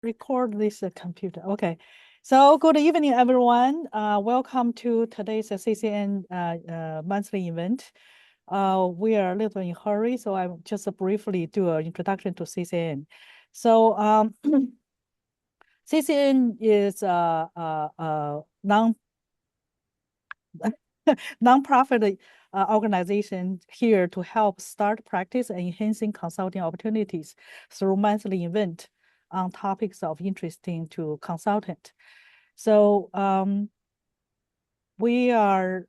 record this computer. Okay. So good evening, everyone. Welcome to today's CCN monthly event. We are a little in a hurry, so I just briefly do an introduction to CCN. So CCN is a nonprofit organization here to help start practice and enhancing consulting opportunities through monthly event on topics of interesting to consultant. So we have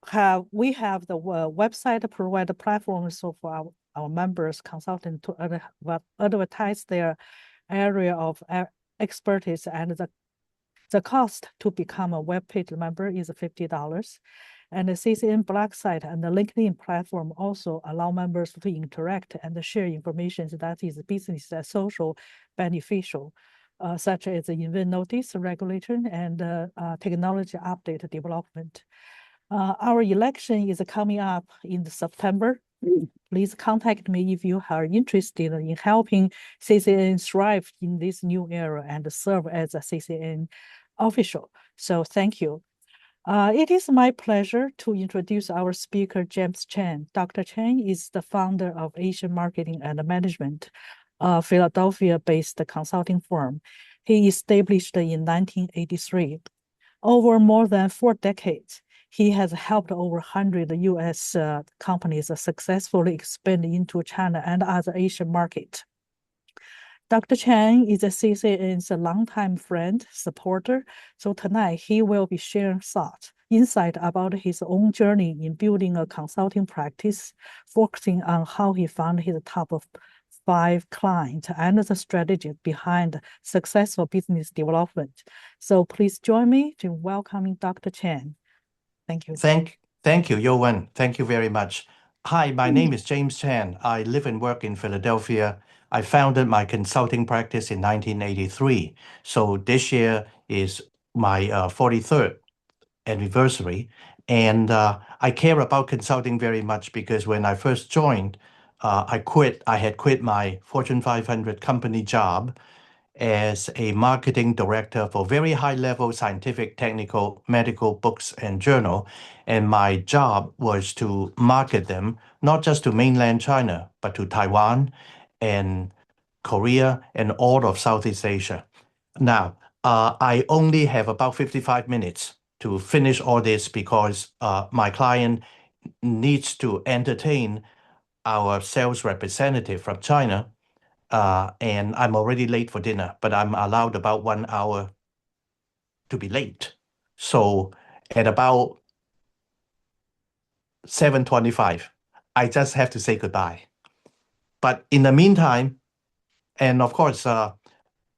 the website provide platforms so for our members consultant to advertise their area of expertise, and the cost to become a web page member is $50. And the CCN blog site and the LinkedIn platform also allow members to interact and share information that is business and social beneficial, such as the event notice, regulation, and technology update development. Our election is coming up in September. Please contact me if you are interested in helping CCN thrive in this new era and serve as a CCN official. So thank you. It is my pleasure to introduce our speaker, James Chen. Dr. Chen is the founder of Asian Marketing and Management, a Philadelphia-based consulting firm. He established in 1983. Over more than 4 decades, he has helped over 100 U.S. Companies successfully expand into China and other Asian markets. Dr. Chen is a CCN's longtime friend, supporter, so tonight he will be sharing thoughts, insight about his own journey in building a consulting practice, focusing on how he found his top 5 clients and the strategy behind successful business development. So please join me in welcoming Dr. Chen. Thank you. Thank you, Yowen. Thank you very much. Hi, my name is James Chen. I live and work in Philadelphia. I founded my consulting practice in 1983. So this year is my 43rd anniversary. And I care about consulting very much because when I first joined, I had quit my Fortune 500 company job as a marketing director for very high-level scientific, technical, medical books and journal. And my job was to market them, not just to mainland China, but to Taiwan and Korea and all of Southeast Asia. Now, I only have about 55 minutes to finish all this because my client needs to entertain our sales representative from China. And I'm already late for dinner, but I'm allowed about 1 hour to be late. So at about 7:25, I just have to say goodbye. But in the meantime, and of course,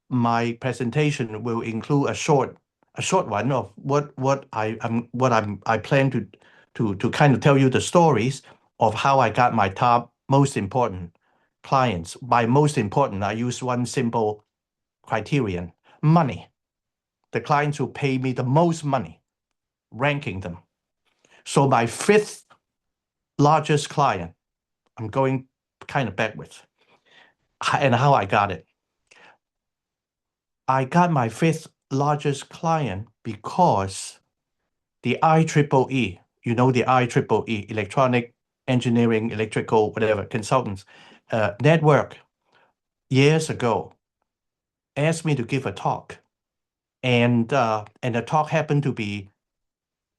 my presentation will include a short one of what I plan to kind of tell you the stories of how I got my top most important clients. By most important, I use one simple criterion: money. The clients who pay me the most money, ranking them. So my 5th largest client, I'm going kind of backwards, and how I got it. I got my 5th largest client because the IEEE, you know, the IEEE, Electronic Engineering, Electrical, whatever, consultants network, years ago, asked me to give a talk. And the talk happened to be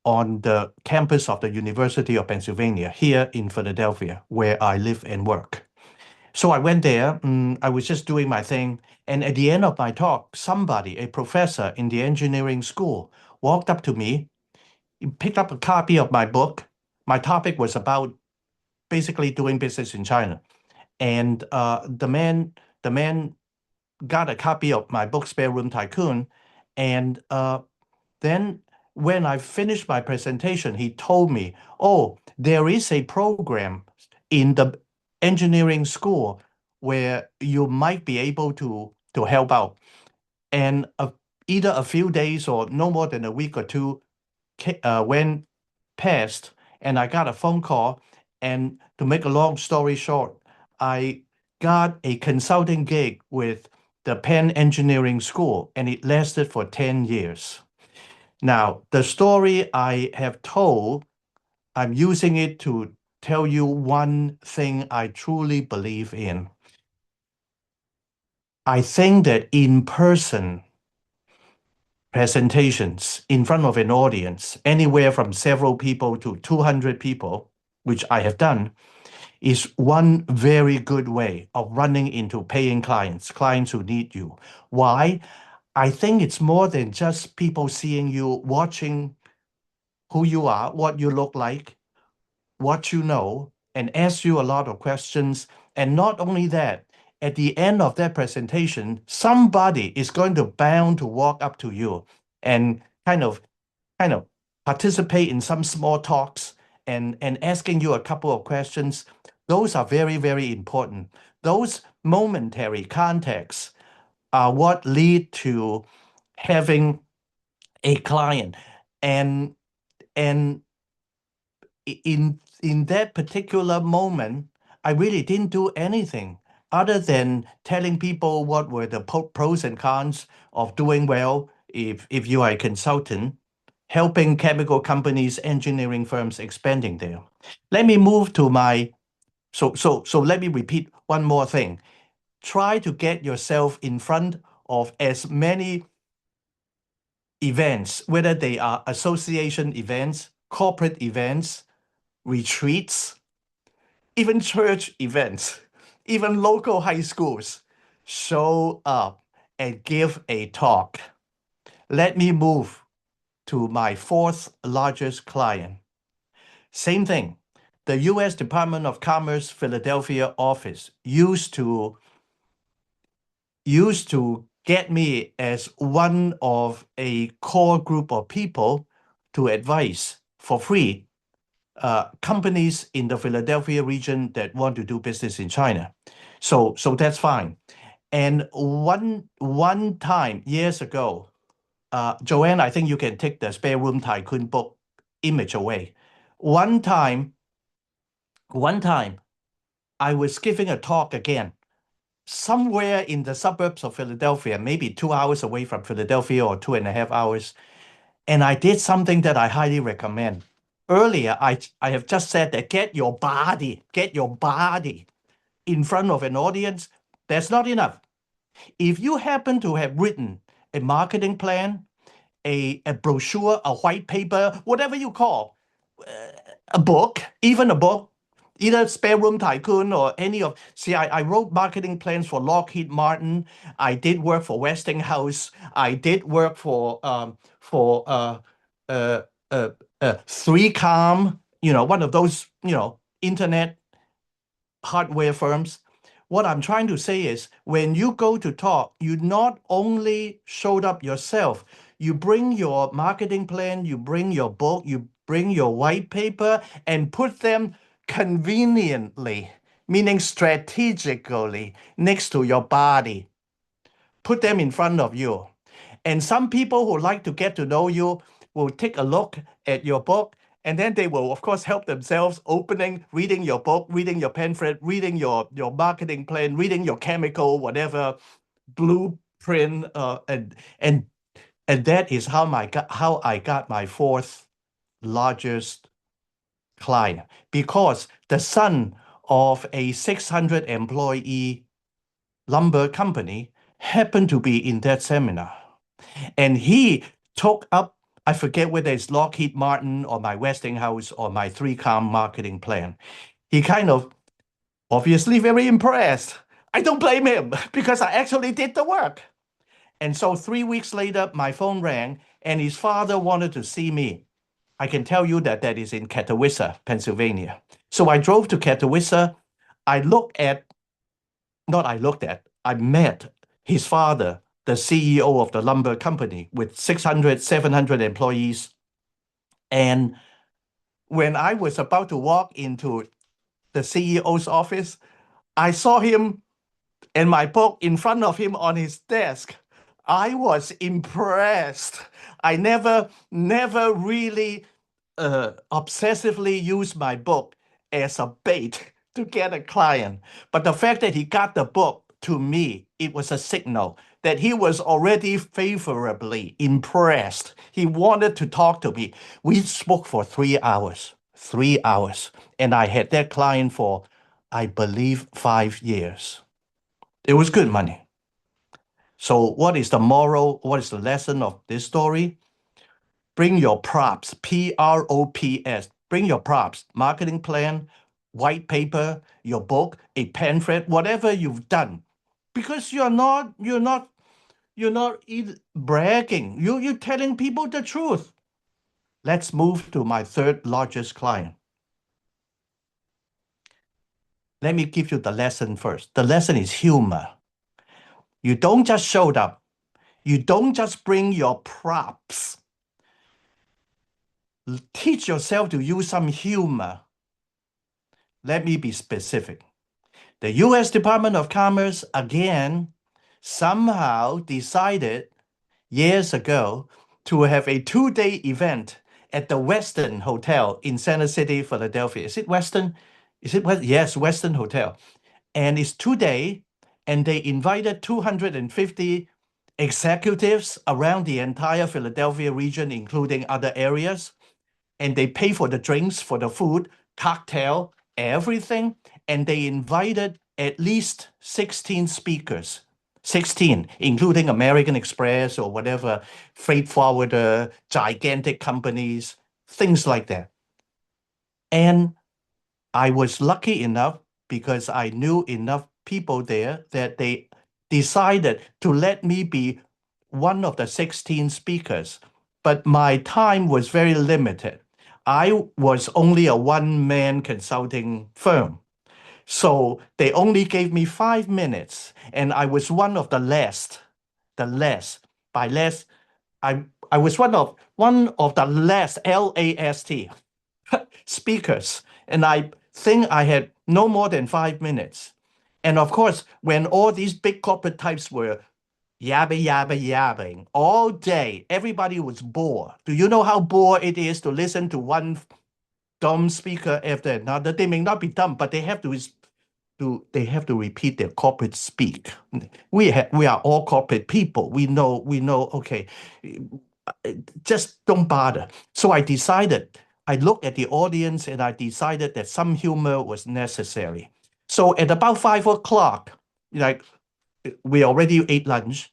on the campus of the University of Pennsylvania here in Philadelphia, where I live and work. So I went there, I was just doing my thing. And at the end of my talk, somebody, a professor in the engineering school, walked up to me, picked up a copy of my book. My topic was about basically doing business in China. And the man got a copy of my book, Spare Room Tycoon. And then when I finished my presentation, he told me, oh, there is a program in the engineering school where you might be able to help out. And either a few days or no more than a week or two went past, and I got a phone call. And to make a long story short, I got a consulting gig with the Penn Engineering School, and it lasted for 10 years. Now, the story I have told, I'm using it to tell you one thing I truly believe in. I think that in-person presentations in front of an audience, anywhere from several people to 200 people, which I have done, is one very good way of running into paying clients, clients who need you. Why? I think it's more than just people seeing you, watching who you are, what you look like, what you know, and ask you a lot of questions. And not only that, at the end of that presentation, somebody is going to bound to walk up to you and kind of participate in some small talks and asking you a couple of questions. Those are very, very important. Those momentary contacts are what lead to having a client. And and in that particular moment, I really didn't do anything other than telling people what were the pros and cons of doing well if you are a consultant, helping chemical companies, engineering firms expanding there. Let me move to my so let me repeat one more thing. Try to get yourself in front of as many events, whether they are association events, corporate events, retreats, even church events, even local high schools. Show up and give a talk. Let me move to my fourth largest client. Same thing. The US Department of Commerce Philadelphia office used to get me as one of a core group of people to advise for free companies in the Philadelphia region that want to do business in China. So that's fine. And one time years ago, Joanne, I think you can take the Spare Room Tycoon book image away. One time, I was giving a talk again somewhere in the suburbs of Philadelphia, maybe 2 hours away from Philadelphia or 2.5 hours. And I did something that I highly recommend. Earlier, I have just said that get your body in front of an audience. That's not enough. If you happen to have written a marketing plan, a brochure, a white paper, whatever you call, a book, even a book, either Spare Room Tycoon or any of. See, I wrote marketing plans for Lockheed Martin. I did work for Westinghouse. I did work for 3Com, one of those, internet hardware firms. What I'm trying to say is when you go to talk, you not only showed up yourself, you bring your marketing plan, you bring your book, you bring your white paper and put them conveniently, meaning strategically, next to your body. Put them in front of you. And some people who like to get to know you will take a look at your book, and then they will, of course, help themselves reading your book, reading your pamphlet, reading your marketing plan, reading your chemical, whatever, blueprint, and that is how I got my fourth largest client, because the son of a 600 employee lumber company happened to be in that seminar. And he took up, I forget whether it's Lockheed Martin or my Westinghouse or my 3Com marketing plan. He kind of obviously very impressed. I don't blame him because I actually did the work. And so 3 weeks later, my phone rang and his father wanted to see me. I can tell you that is in Catawissa, Pennsylvania. So I drove to Catawissa. I met his father, the CEO of the lumber company with 600, 700 employees. And when I was about to walk into the CEO's office, I saw him and my book in front of him on his desk. I was impressed. I never really obsessively used my book as a bait to get a client. But the fact that he got the book to me, it was a signal that he was already favorably impressed. He wanted to talk to me. We spoke for 3 hours, and I had that client for, I believe, 5 years. It was good money. So what is the moral? What is the lesson of this story? Bring your props, P-R-O-P-S. Bring your props, marketing plan, white paper, your book, a pamphlet, whatever you've done. Because you're not bragging. You're telling people the truth. Let's move to my third largest client. Let me give you the lesson first. The lesson is humor. You don't just show up. You don't just bring your props. Teach yourself to use some humor. Let me be specific. The U.S. Department of Commerce, again, somehow decided years ago to have a 2-day event at the Westin Hotel in Center City, Philadelphia. Is it Westin? Is it West? Yes, Westin Hotel. And it's 2 days, and they invited 250 executives around the entire Philadelphia region, including other areas. And they pay for the drinks, for the food, cocktail, everything. And they invited at least 16 speakers. 16, including American Express or whatever, freight forwarder, gigantic companies, things like that. And I was lucky enough because I knew enough people there that they decided to let me be one of the 16 speakers. But my time was very limited. I was only a one-man consulting firm. So they only gave me 5 minutes, and I was one of the last. By last, I was one of the last LAST speakers, and I think I had no more than 5 minutes. And of course, when all these big corporate types were yabbing all day, everybody was bored. Do you know how bored it is to listen to one dumb speaker after another? They may not be dumb, but they have to repeat their corporate speak. We are all corporate people. We know, okay, just don't bother. So I looked at the audience and I decided that some humor was necessary. So at about 5 o'clock, like we already ate lunch,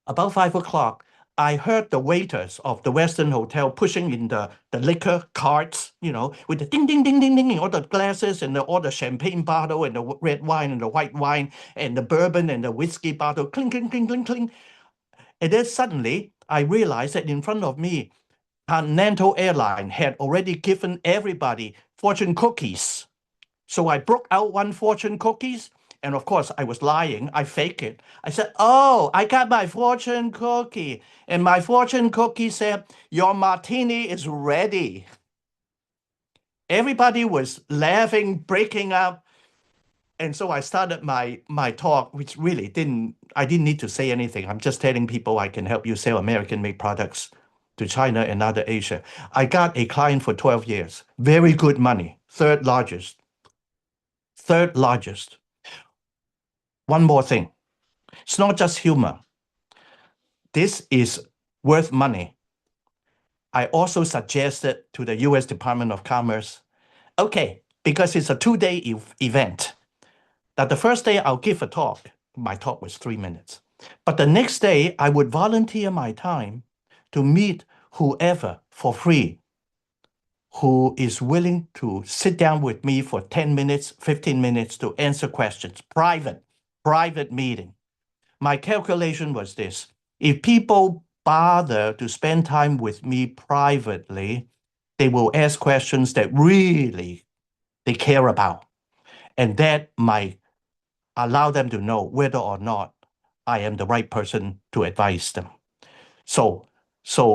about 5 o'clock, I heard the waiters of the Western Hotel pushing in the liquor carts, with the ding, ding, ding, ding, ding, all the glasses and all the champagne bottle and the red wine and the white wine and the bourbon and the whiskey bottle, clink, clink, clink, clink, clink. And then suddenly I realized that in front of me, Continental Airlines had already given everybody fortune cookies. So I broke out one fortune cookies. And of course, I was lying. I faked it. I said, "Oh, I got my fortune cookie." And my fortune cookie said, "Your martini is ready." Everybody was laughing, breaking up. And so I started my talk, which really I didn't need to say anything. I'm just telling people I can help you sell American-made products to China and other Asia. I got a client for 12 years. Very good money. Third largest. Third largest. One more thing. It's not just humor. This is worth money. I also suggested to the U.S. Department of Commerce, okay, because it's a 2-day event, that the first day I'll give a talk. My talk was 3 minutes. But the next day, I would volunteer my time to meet whoever for free who is willing to sit down with me for 10 minutes, 15 minutes to answer questions. Private meeting. My calculation was this. If people bother to spend time with me privately, they will ask questions that really they care about. And that might allow them to know whether or not I am the right person to advise them. So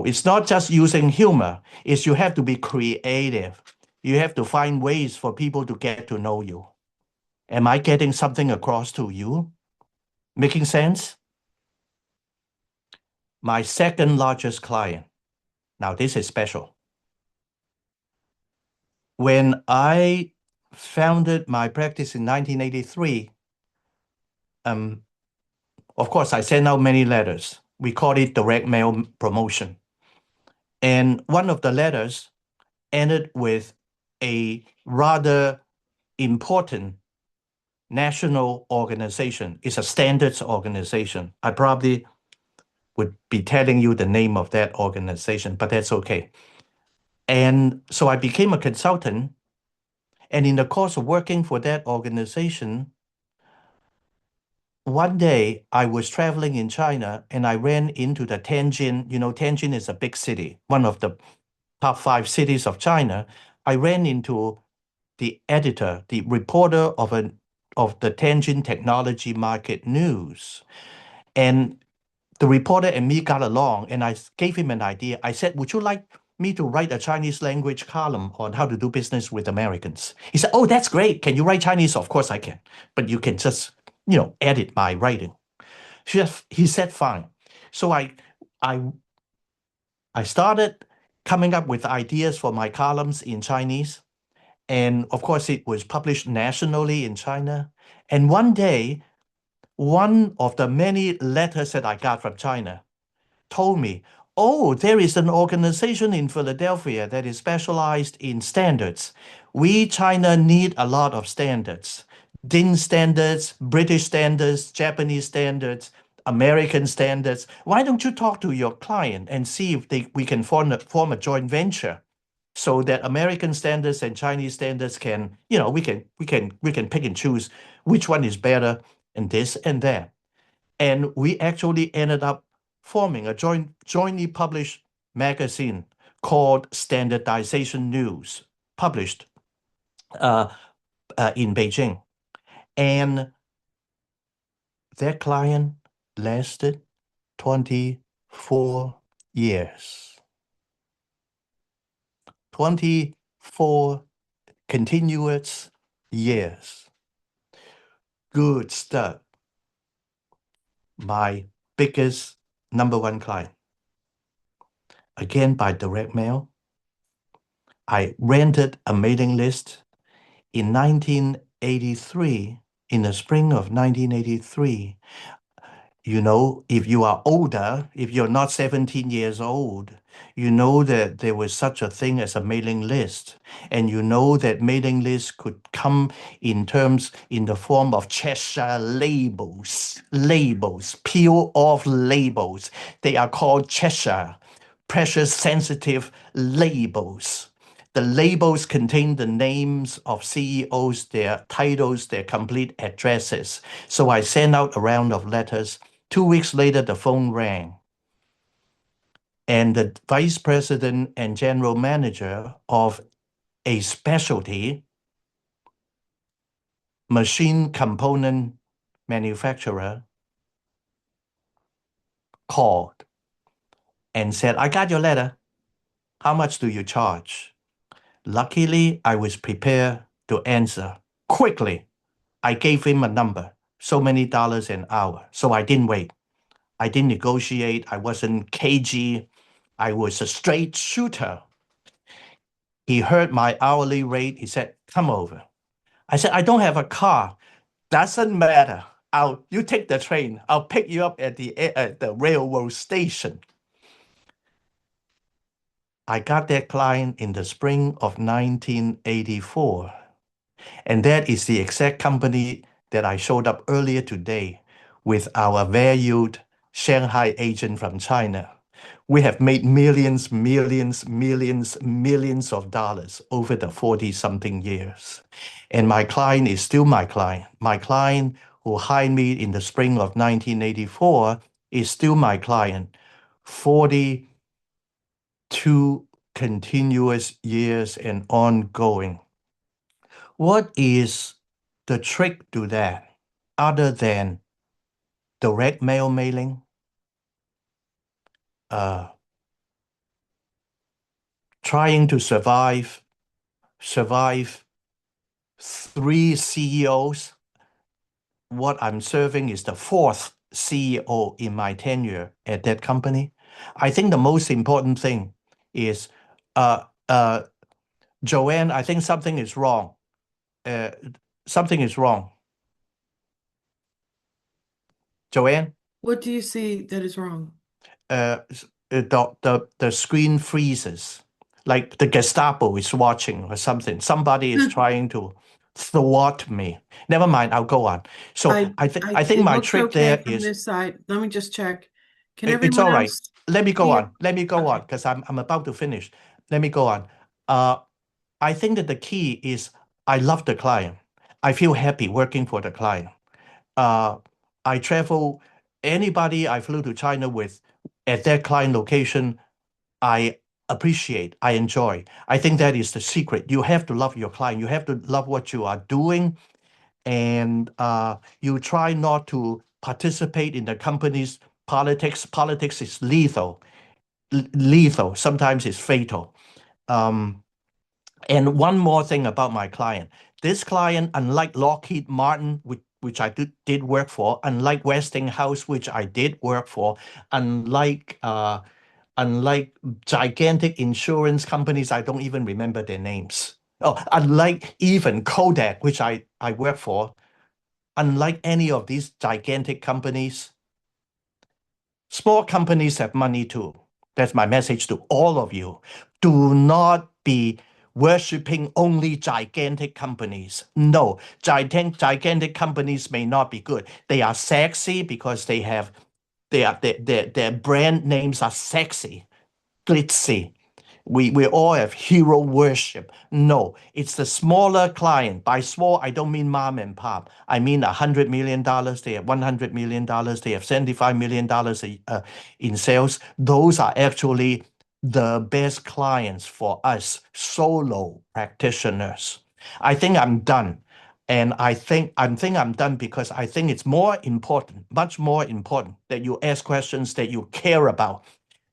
it's not just using humor, it's you have to be creative. You have to find ways for people to get to know you. Am I getting something across to you? Making sense? My second largest client. Now, this is special. When I founded my practice in 1983, of course, I sent out many letters. We call it direct mail promotion. And one of the letters ended with a rather important national organization. It's a standards organization. I probably would be telling you the name of that organization, but that's okay. And so I became a consultant. And in the course of working for that organization, one day I was traveling in China and I ran into the Tianjin. You know, Tianjin is a big city, one of the top 5 cities of China. I ran into the editor, the reporter of the Tianjin Technology Market News. And the reporter and me got along, and I gave him an idea. I said, would you like me to write a Chinese language column on how to do business with Americans? He said, oh, that's great. Can you write Chinese? Of course I can. But you can just, edit my writing. He said, fine. So I started coming up with ideas for my columns in Chinese. And of course, it was published nationally in China. And one day, one of the many letters that I got from China told me, oh, there is an organization in Philadelphia that is specialized in standards. We, China, need a lot of standards. DIN standards, British standards, Japanese standards, American standards. Why don't you talk to your client and see if we can form a joint venture so that American standards and Chinese standards can, we can pick and choose which one is better and this and that. And we actually ended up forming a jointly published magazine called Standardization News, published in Beijing. And their client lasted 24 years. 24 continuous years. Good stuff. My biggest number 1 client. Again, by direct mail. I rented a mailing list in 1983, in the spring of 1983. You know, if you are older, if you're not 17 years old, you know that there was such a thing as a mailing list. And you know that mailing lists could come in the form of Cheshire labels, peel off labels. They are called Cheshire, pressure sensitive labels. The labels contain the names of CEOs, their titles, their complete addresses. So I sent out a round of letters. 2 weeks later, the phone rang. And the vice president and general manager of a specialty machine component manufacturer called and said, I got your letter. How much do you charge? Luckily, I was prepared to answer quickly. I gave him a number, so many dollars an hour. So I didn't wait. I didn't negotiate. I wasn't cagey. I was a straight shooter. He heard my hourly rate. He said, come over. I said, I don't have a car. Doesn't matter. You take the train. I'll pick you up at the railroad station. I got that client in the spring of 1984. And that is the exact company that I showed up earlier today with our valued Shanghai agent from China. We have made millions of dollars over the 40-something years. And my client is still my client. My client who hired me in the spring of 1984 is still my client. 42 continuous years and ongoing. What is the trick to that other than direct mail mailing? Trying to survive 3 CEOs. What I'm serving is the 4th CEO in my tenure at that company. I think the most important thing is, Joanne, I think something is wrong. Something is wrong. Joanne, What do you see that is wrong? the screen freezes, like the Gestapo is watching or something. Somebody is trying to thwart me. Never mind, I'll go on. So I think It my looks trick okay there from is this side. Let me just check. Can it's everyone all right. else Let me go see it? on. Let me go on Okay. because I'm about to finish. Let me go on. I think that the key is I love the client. I feel happy working for the client. Uh, I travel, anybody I flew to China with at their client location, I appreciate, I enjoy. I think that is the secret. You have to love your client. You have to love what you are doing, and you try not to participate in the company's politics. Politics is lethal, lethal. Sometimes it's fatal. Um, and one more thing about my client. This client, unlike Lockheed Martin, which I did work for, unlike Westinghouse, which I did work for, unlike gigantic insurance companies, I don't even remember their names. Oh, unlike even Kodak, which I work for, unlike any of these gigantic companies, small companies have money too. That's my message to all of you. Do not be worshipping only gigantic companies. No, gigantic companies may not be good. They are sexy because they have their brand names are sexy, glitzy. We all have hero worship. No, it's the smaller client. By small, I don't mean mom and pop. I mean $100 million. They have $100 million. They have $75 million in sales. Those are actually the best clients for us solo practitioners. I think I'm done. And I think I'm done because I think it's more important, much more important that you ask questions that you care about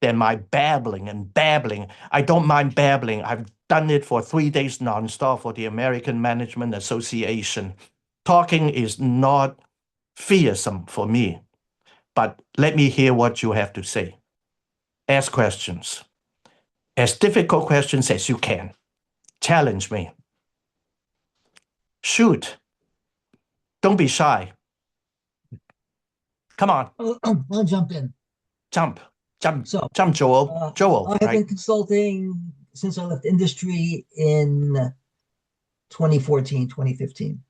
than my babbling and babbling. I don't mind babbling. I've done it for 3 days nonstop for the American Management Association. Talking is not fearsome for me, but let me hear what you have to say. Ask questions, as difficult questions as you can. Challenge me. Shoot. Don't be shy. Come on, I'll jump in. jump, jump, So, jump, Joel. Joel, I have been right? consulting since I left industry in 2014, 2015,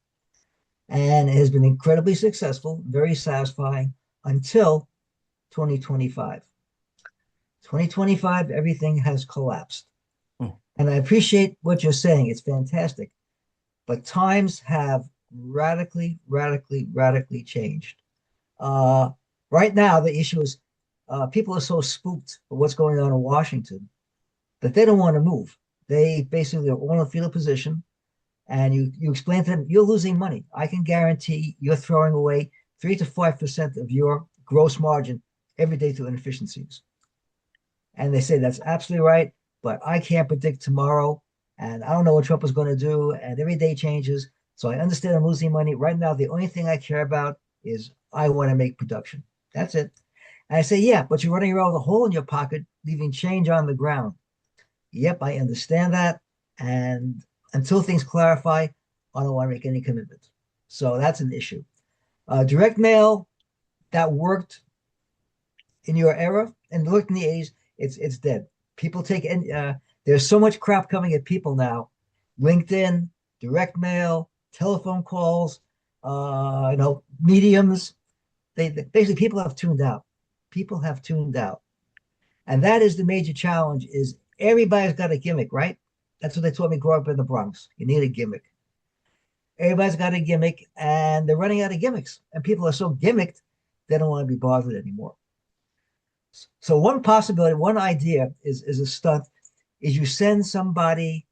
and it has been incredibly successful, very satisfying until 2025. 2025, everything has collapsed. Hmm. And I appreciate what you're saying. It's fantastic. But times have radically, radically, radically changed. Uh, right now, the issue is people are so spooked for what's going on in Washington that they don't want to move. They basically are all in a fetal position, and you explain to them you're losing money. I can guarantee you're throwing away 3 to 5% of your gross margin every day through inefficiencies. And they say that's absolutely right, but I can't predict tomorrow, and I don't know what Trump is going to do, and every day changes. So I understand I'm losing money right now. The only thing I care about is I want to make production. That's it. And I say, yeah, but you're running around with a hole in your pocket, leaving change on the ground. Yep, I understand that. And until things clarify, I don't want to make any commitment. So that's an issue. Direct mail that worked in your era and worked in the 80s, it's dead. People take there's so much crap coming at people now. LinkedIn, direct mail, telephone calls, mediums. They basically people have tuned out. People have tuned out. And that is the major challenge is everybody's got a gimmick, right? That's what they taught me growing up in the Bronx. You need a gimmick. Everybody's got a gimmick and they're running out of gimmicks. And people are so gimmicked, they don't want to be bothered anymore. So one possibility, one idea is a stunt, is you send somebody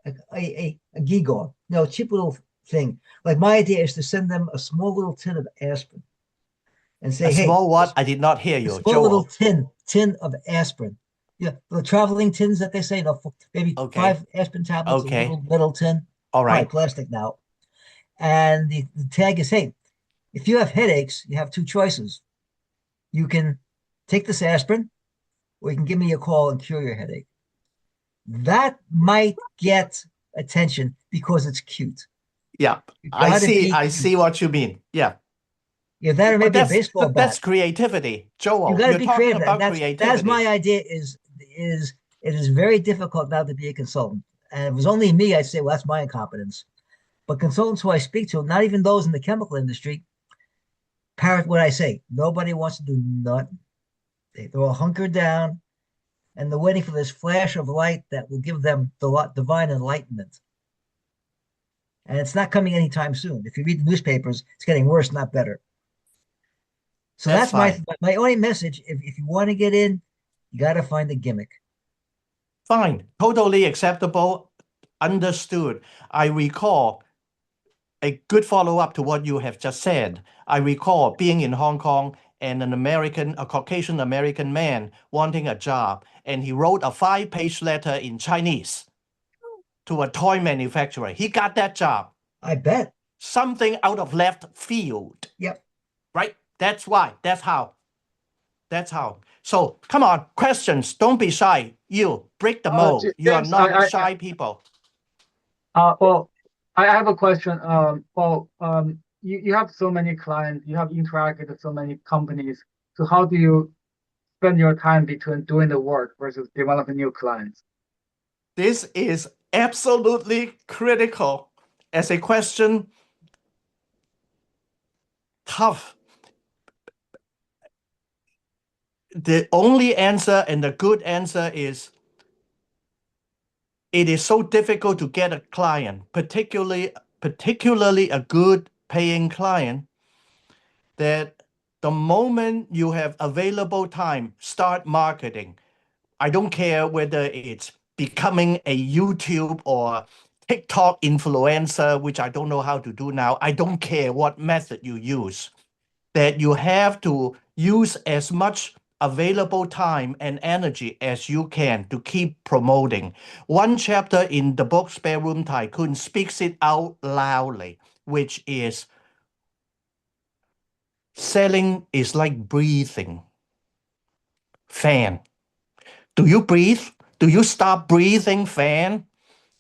a gigaw, cheap little thing. Like my idea is to send them a small little tin of aspirin and say, A hey, small what? I did not hear a you, small little Joel. tin of aspirin. Yeah, the traveling tins that they say, maybe Okay. 5 aspirin tablets, a Okay. little metal tin, All probably right. plastic now. And the tag is, hey, if you have headaches, you have two choices. You can take this aspirin, or you can give me a call and cure your headache. That might get attention because it's cute. Yeah. You I gotta see. be I cute. see what you mean. Yeah. If that or But maybe a baseball that's bat. creativity, You Joel. got to You're be talking creative. about That's creativity. my idea. Is it is very difficult now to be a consultant. And if it was only me, I'd say, well, that's my incompetence. But consultants who I speak to, not even those in the chemical industry, parrot what I say. Nobody wants to do nothing. They're all hunkered down and they're waiting for this flash of light that will give them the divine enlightenment. And it's not coming anytime soon. If you read the newspapers, it's getting worse, not better. So That's that's fine. my only message. If you want to get in, you got to find a gimmick. Fine. Totally acceptable. Understood. I recall a good follow-up to what you have just said. I recall being in Hong Kong and a Caucasian American man wanting a job, and he wrote a 5-page letter in Chinese to a toy manufacturer. He got that job. I bet. Something out of left field, Yep. right? That's why. That's how. That's how. So come on, questions. Don't be shy. You break the mold. You are James, not shy people. well, I have a question. You have so many clients, you have interacted with so many companies. So how do you spend your time between doing the work versus developing new clients? This is absolutely critical as a question. Tough. The only answer and the good answer is it is so difficult to get a client, particularly a good paying client, that the moment you have available time, start marketing. I don't care whether it's becoming a YouTube or TikTok influencer, which I don't know how to do now. I don't care what method you use, that you have to use as much available time and energy as you can to keep promoting. One chapter in the book Spare Room Tycoon speaks it out loudly, which is selling is like breathing. Fan. Do you breathe? Do you stop breathing, fan?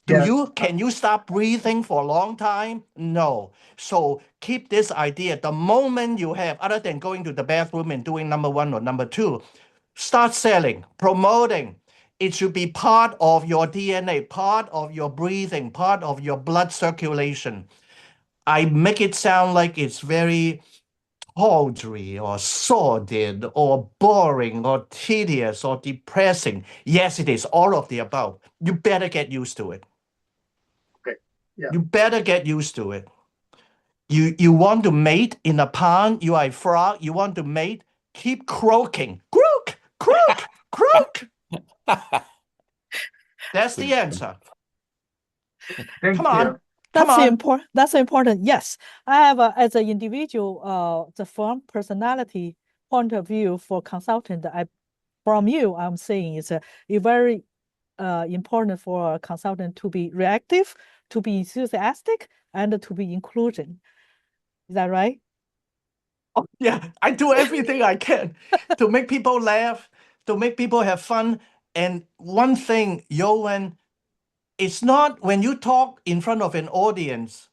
Yes. Can you stop breathing for a long time? No. So keep this idea. The moment you have, other than going to the bathroom and doing number 1 or number 2, start selling, promoting. It should be part of your DNA, part of your breathing, part of your blood circulation. I make it sound like it's very tawdry or sordid or boring or tedious or depressing. Yes, it is all of the above. You better get used to it. Okay. Yeah. You better get used to it. You want to mate in a pond, you are a frog, you want to mate, keep croaking. Croak, croak, croak. That's the answer. Thank Come you. on. Come on. That's important. Yes, I have as an individual, the firm personality point of view for consultant. From you, I'm saying it's a very important for a consultant to be reactive, to be enthusiastic, and to be inclusion. Is that right? Oh, yeah, I do everything I can to make people laugh, to make people have fun. And one thing, Yowen, it's not when you talk in front of an audience,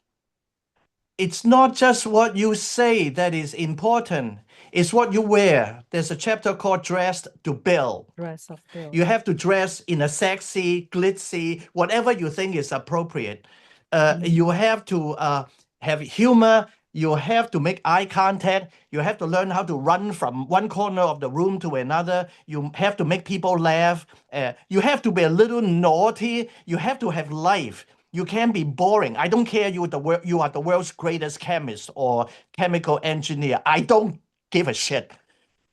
it's not just what you say that is important, it's what you wear. There's a chapter called Dressed to Bill. Dress of Bill. You have to dress in a sexy, glitzy, whatever you think is appropriate. You have to have humor. You have to make eye contact. You have to learn how to run from one corner of the room to another. You have to make people laugh. You have to be a little naughty. You have to have life. You can't be boring. I don't care you are the world's greatest chemist or chemical engineer. I don't give a shit.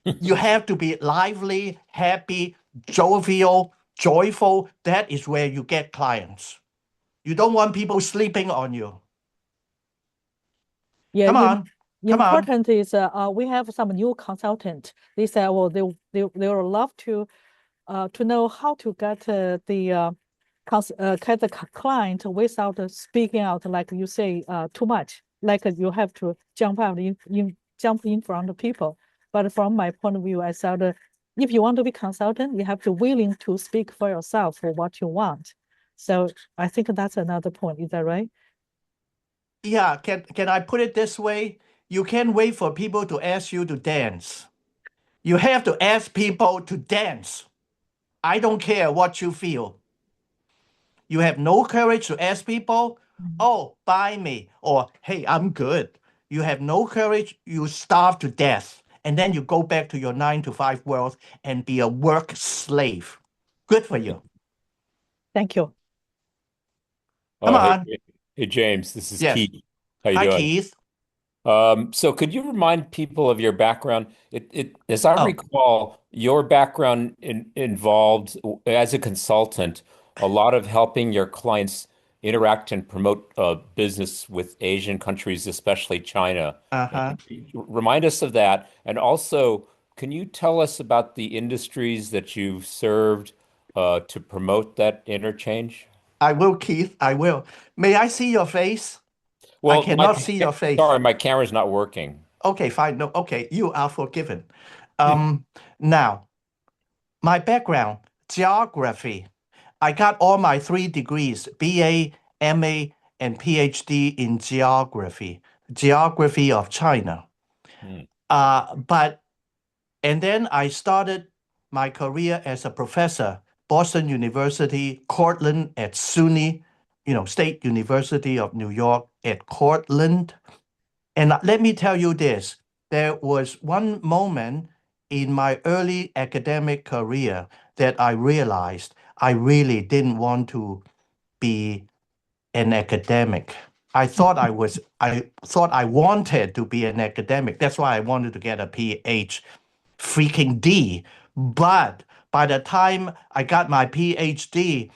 You have to be lively, happy, jovial, joyful. That is where you get clients. You don't want people sleeping on you. Yeah, Come on. Come on. important is we have some new consultant. They say, well, they would love to know how to get get the client without speaking out, like you say, too much. Like you have to jump out jump in front of people. But from my point of view, I said, if you want to be consultant, you have to willing to speak for yourself for what you want. So I think that's another point. Is that right? Yeah, can I put it this way? You can't wait for people to ask you to dance. You have to ask people to dance. I don't care what you feel. You have no courage to ask people, oh, buy me, or hey, I'm good. You have no courage, you starve to death. And then you go back to your 9 to 5 world and be a work slave. Good for you. Thank you. Come Hey, on. hey, James, this is Yes. Keith. How you Hi, doing? Keith. So could you remind people of your background? As I Oh, recall, your background involved, as a consultant, a lot of helping your clients interact and promote business with Asian countries, especially China. uh-huh. Remind us of that. And also, can you tell us about the industries that you've served to promote that interchange? I will, Keith. I will. May I see your face? I Well, cannot see your face. sorry, my camera's not working. Okay, fine. No, okay, you are forgiven. Now, my background, geography. I got all my 3 degrees, BA, MA, and PhD in geography of China. Hmm. And then I started my career as a professor, Boston University, Cortland at SUNY, State University of New York at Cortland. And let me tell you this, there was one moment in my early academic career that I realized I really didn't want to be an academic. I thought I wanted to be an academic. That's why I wanted to get a PhD. But by the time I got my PhD,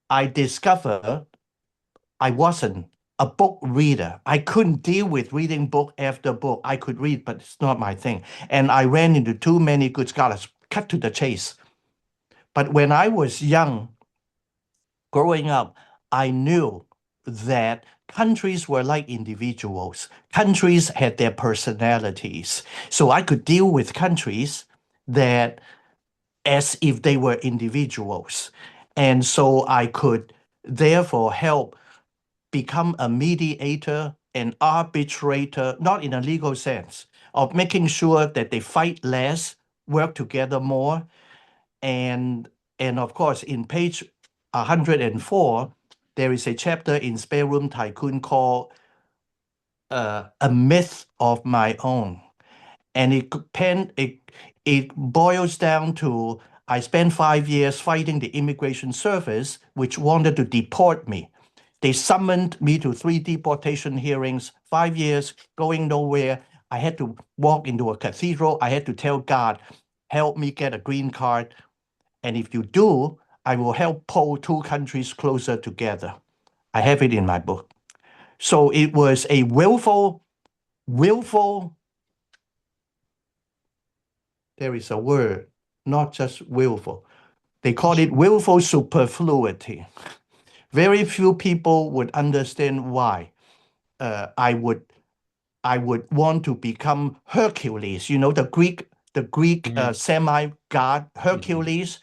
I discovered I wasn't a book reader. I couldn't deal with reading book after book. I could read, but it's not my thing. And I ran into too many good scholars. Cut to the chase. But when I was young, growing up, I knew that countries were like individuals. Countries had their personalities. So I could deal with countries that as if they were individuals. And so I could therefore help become a mediator, an arbitrator, not in a legal sense, of making sure that they fight less, work together more. And of course, in page 104, there is a chapter in Spare Room Tycoon called A Myth of My Own. And it boils down to I spent 5 years fighting the immigration service, which wanted to deport me. They summoned me to 3 deportation hearings, 5 years going nowhere. I had to walk into a cathedral. I had to tell God, help me get a green card. And if you do, I will help pull 2 countries closer together. I have it in my book. So it was a willful, there is a word, not just willful. They call it willful superfluity. Very few people would understand why I would want to become Hercules. You know, the Greek semi-god Hercules.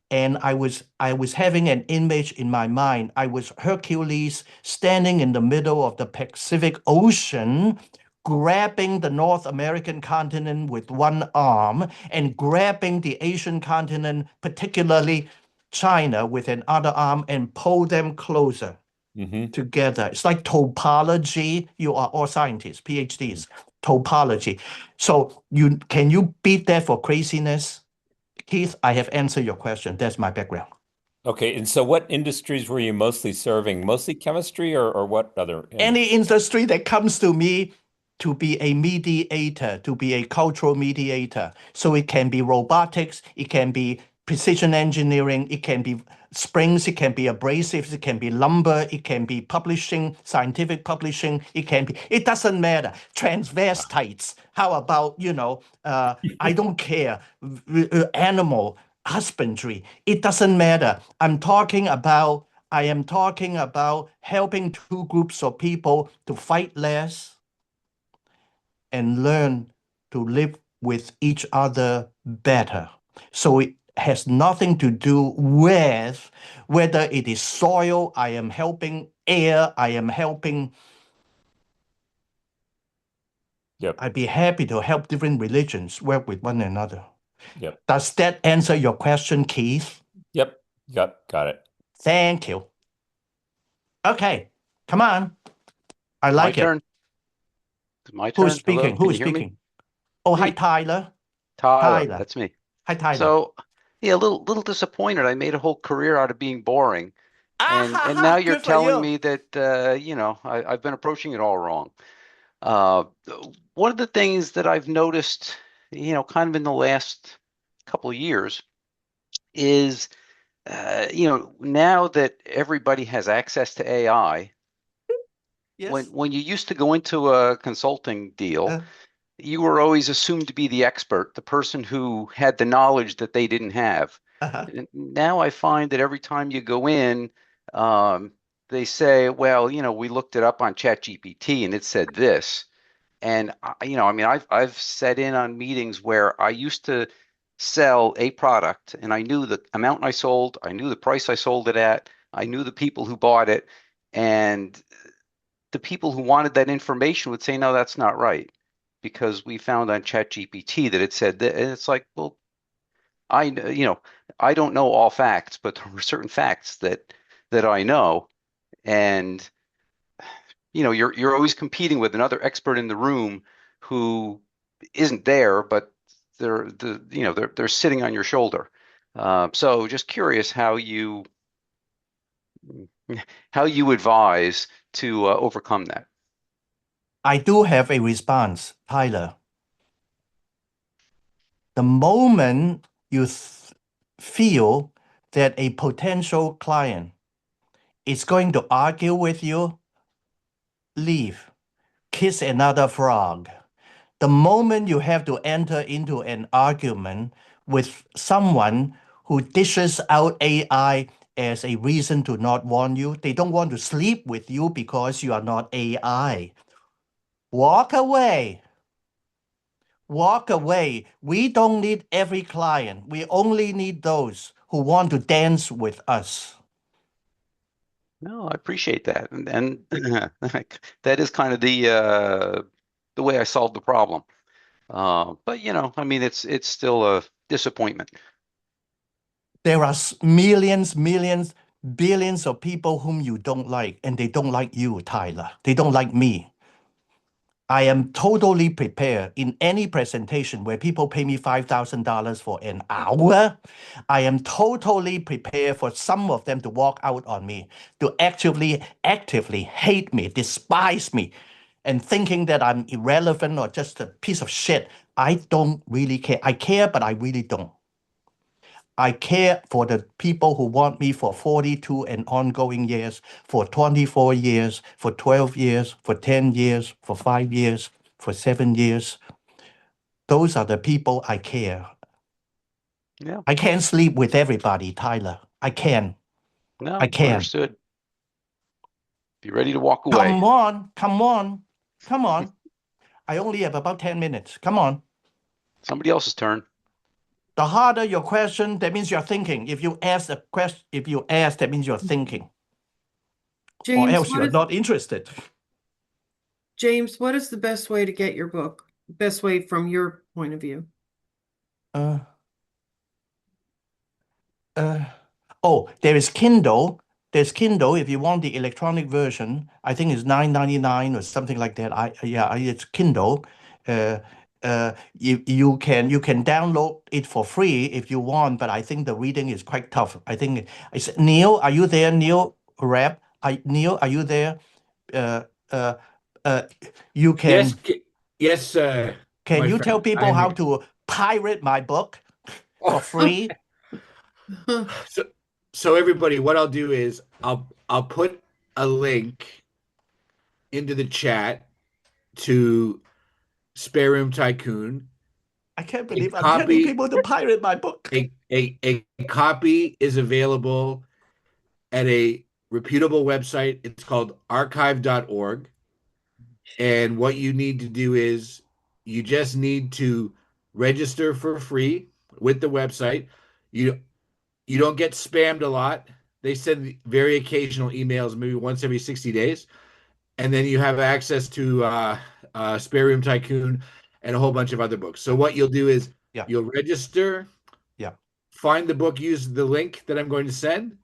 And I was having an image in my mind. I was Hercules standing in the middle of the Pacific Ocean, grabbing the North American continent with one arm and grabbing the Asian continent, particularly China, with another arm and pull them closer together. It's like topology. You are all scientists, PhDs, topology. So can you beat that for craziness? Keith, I have answered your question. That's my background. Okay, and so what industries were you mostly serving? Mostly chemistry or what other? Any industry that comes to me to be a mediator, to be a cultural mediator. So it can be robotics, it can be precision engineering, it can be springs, it can be abrasives, it can be lumber, it can be publishing, scientific publishing, it doesn't matter. Transvestites, how about, I don't care, animal husbandry, it doesn't matter. I am talking about helping 2 groups of people to fight less and learn to live with each other better. So it has nothing to do with whether it is soil, I am helping air, I am helping Yep. I'd be happy to help different religions work with one another. Yep. Does that answer your question, Keith? Yep. Yep. Got it. Thank you. Okay, come on. I My like it. turn. It's my Who's turn. Hello, speaking? Who can is you hear me? speaking? Oh, hi, Me, Tyler. Tyler. Tyler. That's me. Hi, Tyler. So, yeah, a little disappointed. I made a whole career out of being boring, and now you're Good for telling you. me that I've been approaching it all wrong. Uh, One of the things that I've noticed, kind of in the last couple of years is, now that everybody has access to AI, Yes. when you used to go into a consulting deal, Uh, you were always assumed to be the expert, the person who had the knowledge that they didn't have. uh-huh. And now I find that every time you go in, um, they say, well, we looked it up on ChatGPT and it said this. And I mean, I've sat in on meetings where I used to sell a product and I knew the amount I sold, I knew the price I sold it at, I knew the people who bought it, and the people who wanted that information would say, no, that's not right, because we found on ChatGPT that it said that, and it's like, well, I don't know all facts, but there were certain facts that I know, and you're always competing with another expert in the room who isn't there, but they're sitting on your shoulder. So just curious how you advise to overcome that. I do have a response, Tyler. The moment you feel that a potential client is going to argue with you, leave, kiss another frog. The moment you have to enter into an argument with someone who dishes out AI as a reason to not want you, they don't want to sleep with you because you are not AI. Walk away. Walk away. We don't need every client. We only need those who want to dance with us. No, I appreciate that, and that is kind of the way I solved the problem. But I mean, it's still a disappointment. There are millions, millions, billions of people whom you don't like, and they don't like you, Tyler. They don't like me. I am totally prepared in any presentation where people pay me $5,000 for an hour. I am totally prepared for some of them to walk out on me, to actively hate me, despise me, and thinking that I'm irrelevant or just a piece of shit. I don't really care. I care, but I really don't. I care for the people who want me for 42 and ongoing years, for 24 years, for 12 years, for 10 years, for 5 years, for 7 years. Those are the people I care. Yeah, I can't sleep with everybody, Tyler. I can. I no, can. understood. Be ready to walk away. Come on, come on, come on. I only have about 10 minutes. Come on. Somebody else's turn. The harder your question, that means you're thinking. If you ask a question, if you ask, that means you're thinking. Or James, else you're not interested. what is the best way to get your book? Best way from your point of view? Uh, oh, there is Kindle. There's Kindle. If you want the electronic version, I think it's $9.99 or something like that. It's Kindle. Uh, you can download it for free if you want, but I think the reading is quite tough. I think it's Neil. Are you there, Neil? Rap. Neil, are you there? Uh, uh, uh, you Yes, can yes, can my you tell friend. people I'm how here. to pirate my book for Oh, free? so, so everybody, what I'll do is I'll put a link into the chat to Spare Room Tycoon. I can't A believe I'm telling copy people to pirate my book. a copy is available at a reputable website. It's called archive.org. And what you need to do is you just need to register for free with the website. You you don't get spammed a lot. They send very occasional emails, maybe once every 60 days. And then you have access to Spare Room Tycoon, and a whole bunch of other books. So what you'll do is Yeah. you'll register, Yeah. find the book, use the link that I'm going to send,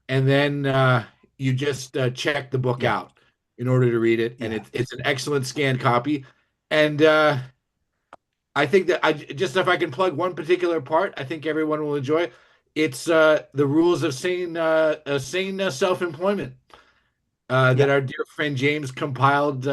and then you just check the book Yeah. out in order to read it. And Yeah. it's an excellent scanned copy. And I think that if I can plug one particular part, I think everyone will enjoy. It's the rules of sane self-employment that Yeah. our dear friend James compiled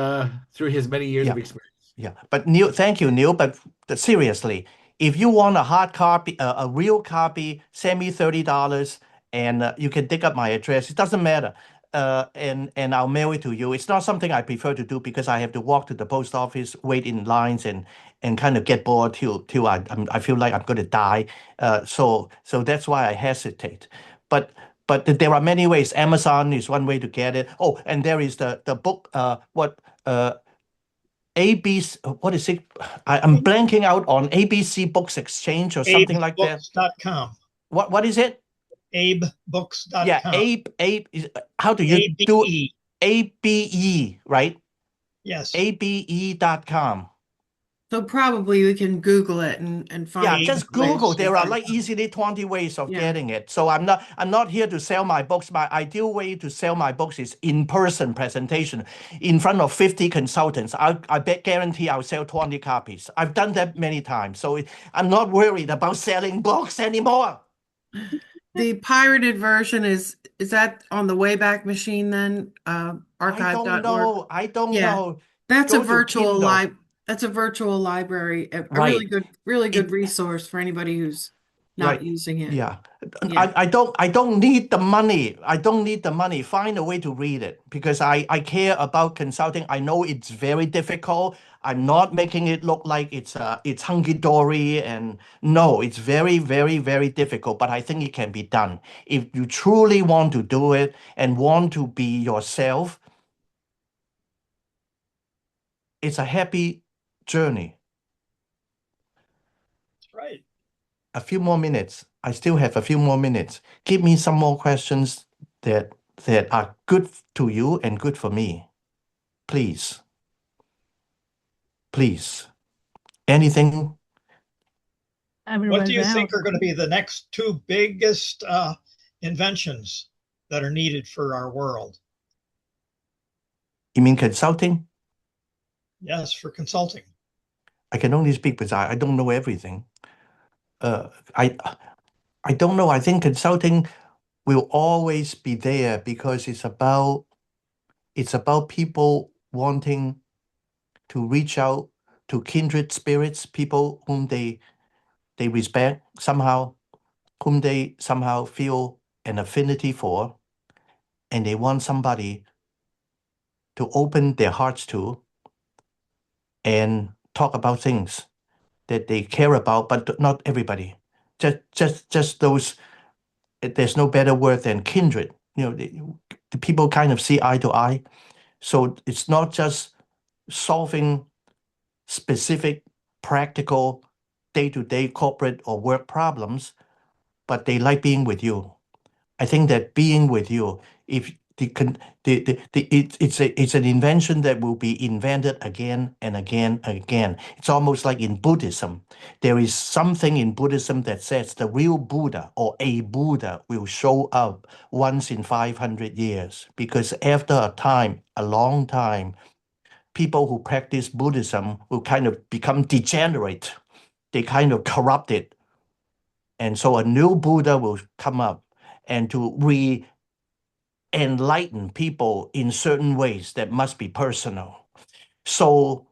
through his many years Yeah. of experience. Yeah, but Neil, thank you, Neil. But seriously, if you want a hard copy, a real copy, send me $30, and you can dig up my address. It doesn't matter, and I'll mail it to you. It's not something I prefer to do because I have to walk to the post office, wait in lines, and kind of get bored till I feel like I'm going to die. So that's why I hesitate. But there are many ways. Amazon is one way to get it. Oh, and there is the book. ABC, what is it? I'm blanking out on ABC Books Exchange or something like that. AbeBooks.com. What is it? AbeBooks.com. Yeah, Abe is, how do you do ABE. ABE, right? Yes. ABE.com. So probably we can Google it and find. Yeah, Abe just ways Google. to There are find like it. easily 20 ways of Yeah. getting it. So I'm not here to sell my books. My ideal way to sell my books is in-person presentation in front of 50 consultants. I bet guarantee I'll sell 20 copies. I've done that many times. So I'm not worried about selling books anymore. The pirated version is that on the Wayback Machine then? I Archive.org. don't know. I don't Yeah. know. That's Go a to virtual Kindle. That's a virtual library, a Right. really good It- resource for anybody who's not Right. using it. Yeah. Yeah. I don't need the money. I don't need the money. Find a way to read it because I care about consulting. I know it's very difficult. I'm not making it look like it's hunky-dory, and no, it's very, very, very difficult, but I think it can be done. If you truly want to do it and want to be yourself, it's a happy journey. That's right. A few more minutes. I still have a few more minutes. Give me some more questions that are good to you and good for me. Please. Please. Anything? What do you think are going to be the next two biggest inventions that are needed for our world? You mean consulting? Yes, for consulting. I can only speak because I don't know everything. I don't know. I think consulting will always be there because it's about people wanting to reach out to kindred spirits, people whom they respect somehow, whom they somehow feel an affinity for, and they want somebody to open their hearts to and talk about things that they care about, but not everybody. Just those. There's no better word than kindred. The people kind of see eye to eye. So it's not just solving specific, practical, day-to-day corporate or work problems, but they like being with you. I think that being with you, if it's an invention that will be invented again and again and again. It's almost like in Buddhism. There is something in Buddhism that says the real Buddha or a Buddha will show up once in 500 years because after a time, a long time, people who practice Buddhism will kind of become degenerate. They kind of corrupt it. And so a new Buddha will come up and to enlighten people in certain ways that must be personal. So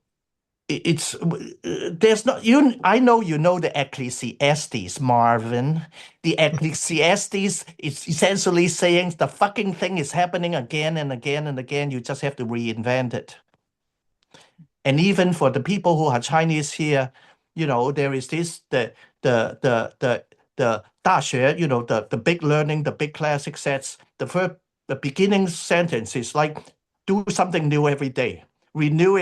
it's there's not you. I know you know the Ecclesiastes, Marvin. The Ecclesiastes is essentially saying the fucking thing is happening again and again and again. You just have to reinvent it. And even for the people who are Chinese here, there is this the 大学, the big learning, the big classic sets. The beginning sentence is like, do something new every day. Renew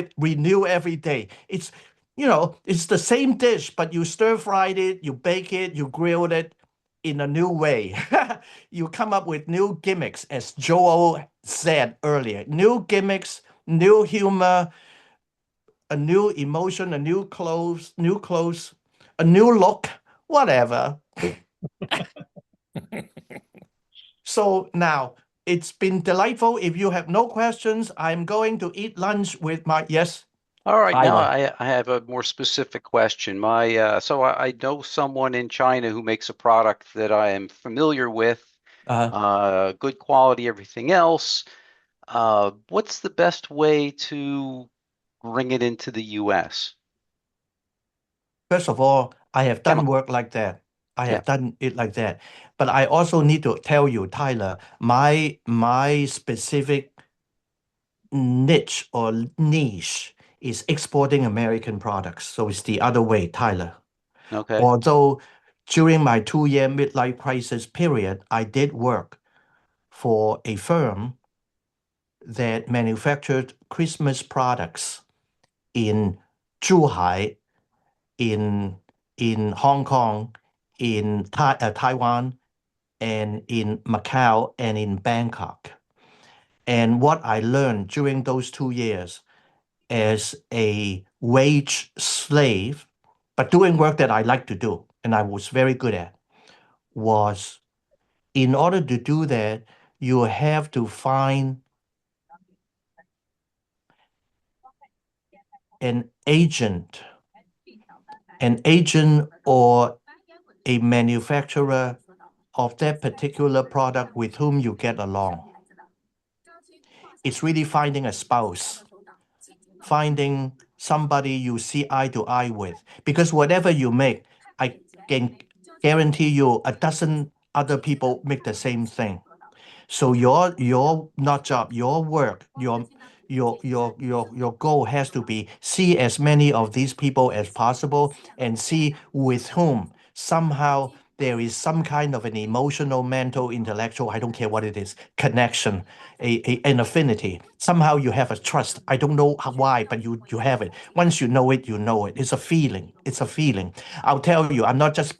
every day. It's the same dish, but you stir fried it, you bake it, you grilled it in a new way. You come up with new gimmicks, as Joel said earlier. New gimmicks, new humor, a new emotion, a new clothes, a new look, whatever. So now it's been delightful. If you have no questions, I'm going to eat lunch with my, yes. All right, now Tyler. I have a more specific question. So I know someone in China who makes a product that I am familiar with, good quality, everything else. What's the best way to bring it into the US? First of all, I have done Chemical. work like that. I Yeah. have done it like that. But I also need to tell you, Tyler, my specific niche or niche is exporting American products. So it's the other way, Tyler. Okay. Although during my 2-year midlife crisis period, I did work for a firm that manufactured Christmas products in Zhuhai, in Hong Kong, in Taiwan, and in Macau, and in Bangkok. And what I learned during those 2 years as a wage slave, but doing work that I like to do, and I was very good at, was in order to do that, you have to find an agent or a manufacturer of that particular product with whom you get along. It's really finding a spouse, finding somebody you see eye to eye with. Because whatever you make, I can guarantee you a dozen other people make the same thing. So your not job, your work, your goal has to be see as many of these people as possible and see with whom somehow there is some kind of an emotional, mental, intellectual, I don't care what it is, connection, an affinity. Somehow you have a trust. I don't know why, but you have it. Once you know it, you know it. It's a feeling. It's a feeling. I'll tell you, I'm not just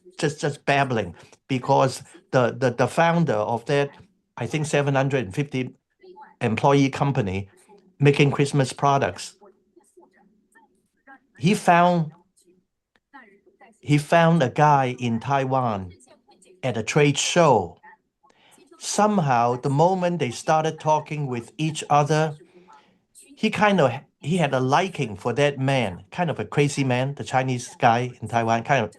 babbling, because the founder of that, I think 750 employee company making Christmas products, he found a guy in Taiwan at a trade show. Somehow, the moment they started talking with each other, he had a liking for that man, kind of a crazy man, the Chinese guy in Taiwan, kind of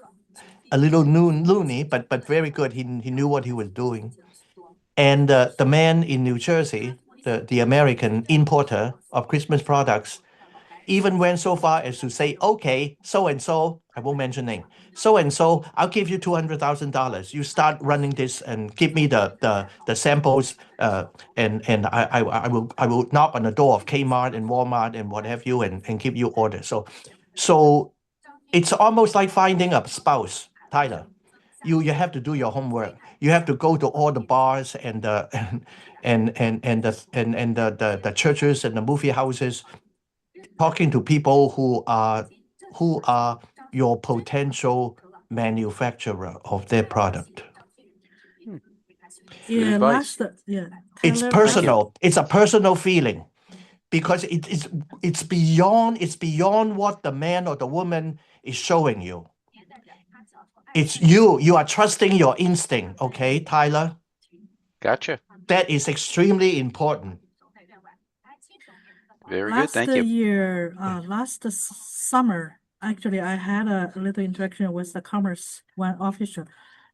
a little loony, but very good. He knew what he was doing. And the man in New Jersey, the American importer of Christmas products, even went so far as to say, okay, so and so, I won't mention name, so and so, I'll give you $200,000. You start running this and give me the samples, and I will knock on the door of Kmart and Walmart and what have you, and give you orders. So it's almost like finding a spouse, Tyler. You have to do your homework. You have to go to all the bars and the the churches and the movie houses, talking to people who are your potential manufacturer of their product. Good Yeah, advice. It's Tyler, personal. It's a personal feeling, because it's beyond what the man or the woman is showing you. It's you are trusting your instinct, okay, Tyler? Gotcha. That is extremely important. Very good. Thank you. Last summer, actually, I had a little interaction with the commerce one official,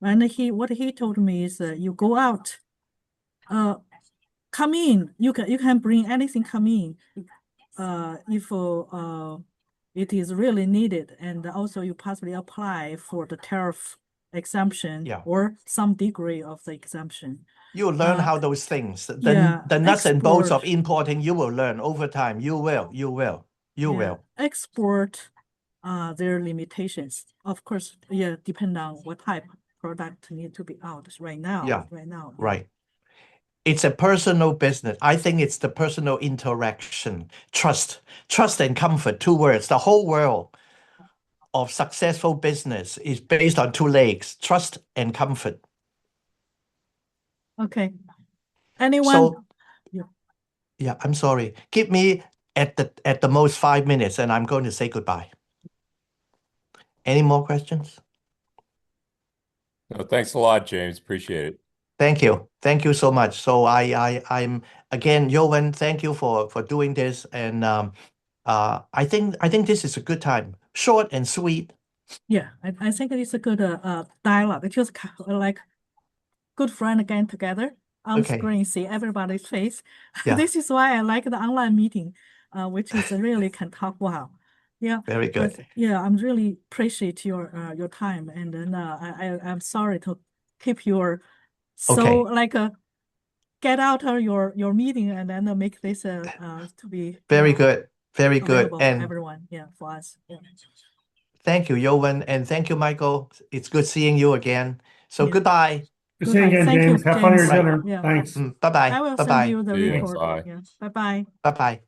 and what he told me is, you go out, come in. You can bring anything. Come in, if it is really needed, and also you possibly apply for the tariff exemption, Yeah. or some degree of the exemption. You will learn how those things, yeah, the nuts and bolts of export. importing, you will learn over time. You will. Export, their limitations. Of course, depend on what type of product need to be out right now. Yeah. Right now. Right. It's a personal business. I think it's the personal interaction, trust and comfort, 2 words. The whole world of successful business is based on 2 legs, trust and comfort. Okay. Anyone? So, yeah, I'm sorry. Give me at the most 5 minutes, and I'm going to say goodbye. Any more questions? No, thanks a lot, James. Appreciate it. Thank you. Thank you so much. So I'm again, Yowen, thank you for doing this. And I think this is a good time. Short and sweet. Yeah, I think it is a good dialogue. It's just like good friend again together on Okay. screen, see everybody's face. Yeah. This is why I like the online meeting, which is really can talk well. Yeah. Very But good. yeah, I'm really appreciate your time, and then I'm sorry to keep your so Okay. like get out of your meeting and then make this to be Very good. Very good. available for And everyone. Yeah, for us. Yeah. thank you, Yowen, and thank you, Michael. It's good seeing you again. So Yeah. goodbye. Good seeing you again, Thank you, James. Have fun at your James. dinner. Yeah. Thanks. Bye-bye. I will send Bye-bye. you the See you. report. Bye. Yeah. Bye-bye. Bye-bye.